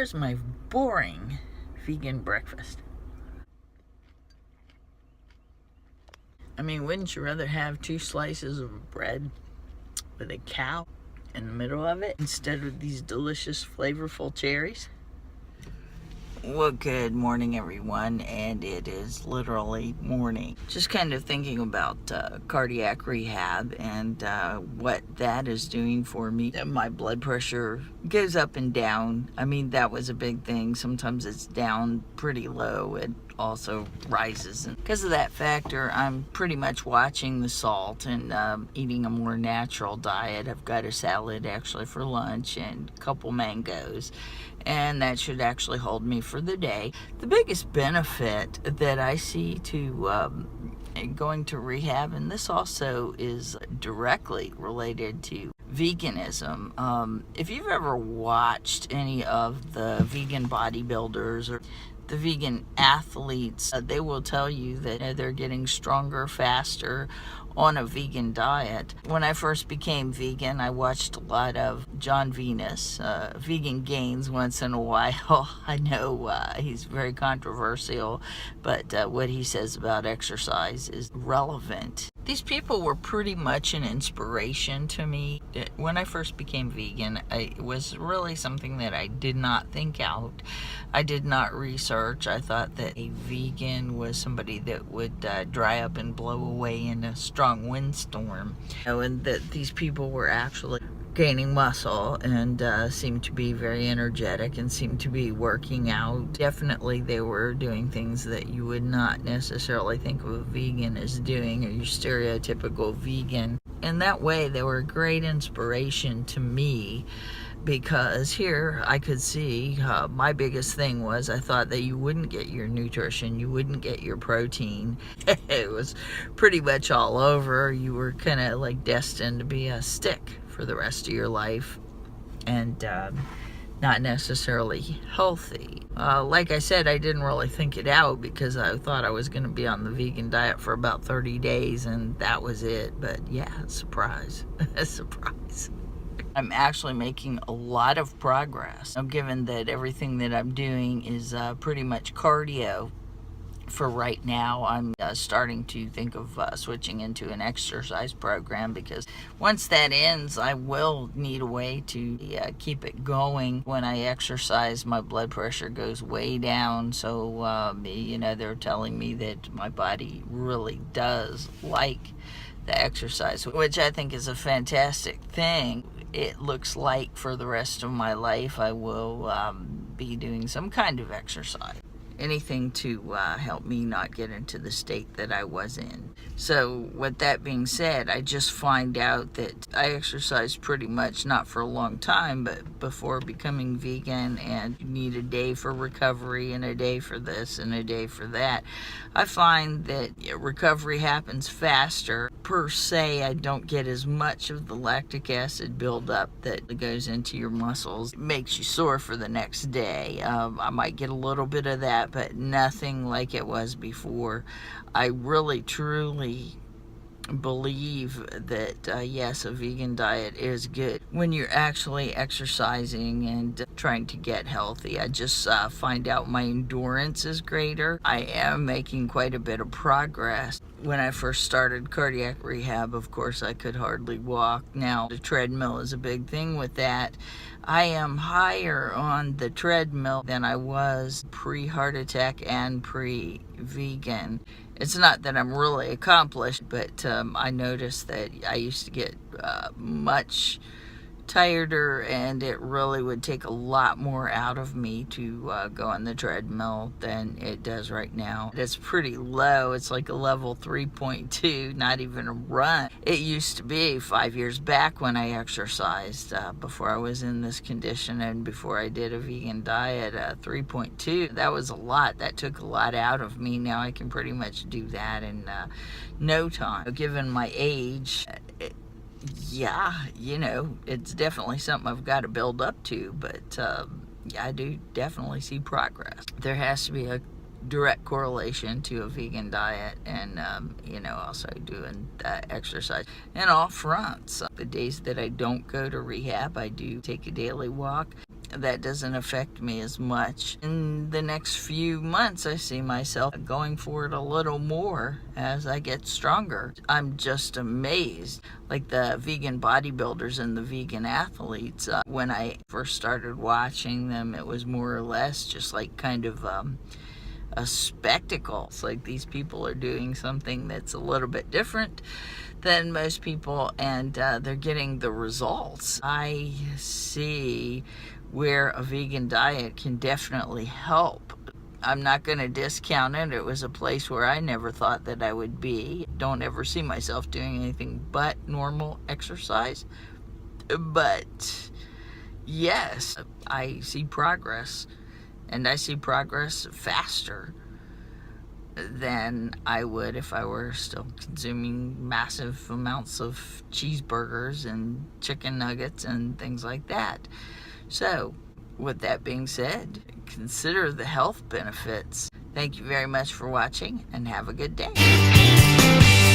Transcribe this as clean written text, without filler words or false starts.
here's my boring vegan breakfast. I mean, wouldn't you rather have 2 slices of bread with a cow in the middle of it instead of these delicious, flavorful cherries? Well, good morning, everyone, and it is literally morning. Just kind of thinking about cardiac rehab and what that is doing for me. My blood pressure goes up and down. I mean, that was a big thing. Sometimes it's down pretty low. It also rises. And because of that factor, I'm pretty much watching the salt and eating a more natural diet. I've got a salad actually for lunch and a couple mangoes, and that should actually hold me for the day. The biggest benefit that I see to going to rehab, and this also is directly related to veganism. If you've ever watched any of the vegan bodybuilders or the vegan athletes, they will tell you that they're getting stronger faster on a vegan diet. When I first became vegan, I watched a lot of John Venus, Vegan Gains once in a while. I know he's very controversial, but what he says about exercise is relevant. These people were pretty much an inspiration to me. When I first became vegan, it was really something that I did not think out. I did not research. I thought that a vegan was somebody that would dry up and blow away in a strong windstorm. And that these people were actually gaining muscle and seemed to be very energetic and seemed to be working out. Definitely they were doing things that you would not necessarily think of a vegan as doing, or your stereotypical vegan. In that way, they were a great inspiration to me, because here I could see my biggest thing was I thought that you wouldn't get your nutrition, you wouldn't get your protein. It was pretty much all over. You were kind of like destined to be a stick for the rest of your life, and not necessarily healthy. Like I said, I didn't really think it out because I thought I was going to be on the vegan diet for about 30 days and that was it. But yeah, surprise. Surprise. I'm actually making a lot of progress. Given that everything that I'm doing is pretty much cardio for right now, I'm starting to think of switching into an exercise program, because once that ends, I will need a way to keep it going. When I exercise, my blood pressure goes way down. So, they're telling me that my body really does like the exercise, which I think is a fantastic thing. It looks like for the rest of my life, I will be doing some kind of exercise. Anything to help me not get into the state that I was in. So with that being said, I just find out that I exercised pretty much not for a long time, but before becoming vegan, and you need a day for recovery and a day for this and a day for that. I find that recovery happens faster. Per se, I don't get as much of the lactic acid buildup that goes into your muscles. It makes you sore for the next day. I might get a little bit of that, but nothing like it was before. I really, truly believe that yes, a vegan diet is good when you're actually exercising and trying to get healthy. I just find out my endurance is greater. I am making quite a bit of progress. When I first started cardiac rehab, of course, I could hardly walk. Now the treadmill is a big thing with that. I am higher on the treadmill than I was pre-heart attack and pre-vegan. It's not that I'm really accomplished, but I noticed that I used to get much tireder, and it really would take a lot more out of me to go on the treadmill than it does right now. It's pretty low. It's like a level 3.2, not even a run. It used to be 5 years back when I exercised, before I was in this condition and before I did a vegan diet, 3.2. That was a lot. That took a lot out of me. Now I can pretty much do that in no time. Given my age, yeah, it's definitely something I've got to build up to, but I do definitely see progress. There has to be a direct correlation to a vegan diet and, also doing exercise in all fronts. The days that I don't go to rehab, I do take a daily walk. that doesn't affect me as much. In the next few months, I see myself going for it a little more as I get stronger. I'm just amazed, like the vegan bodybuilders and the vegan athletes. When I first started watching them, it was more or less just like kind of a spectacle. It's like these people are doing something that's a little bit different than most people, and they're getting the results. I see where a vegan diet can definitely help. I'm not going to discount it. It was a place where I never thought that I would be. Don't ever see myself doing anything but normal exercise. But yes, I see progress, and I see progress faster than I would if I were still consuming massive amounts of cheeseburgers and chicken nuggets and things like that. So, with that being said, consider the health benefits. Thank you very much for watching, and have a good day.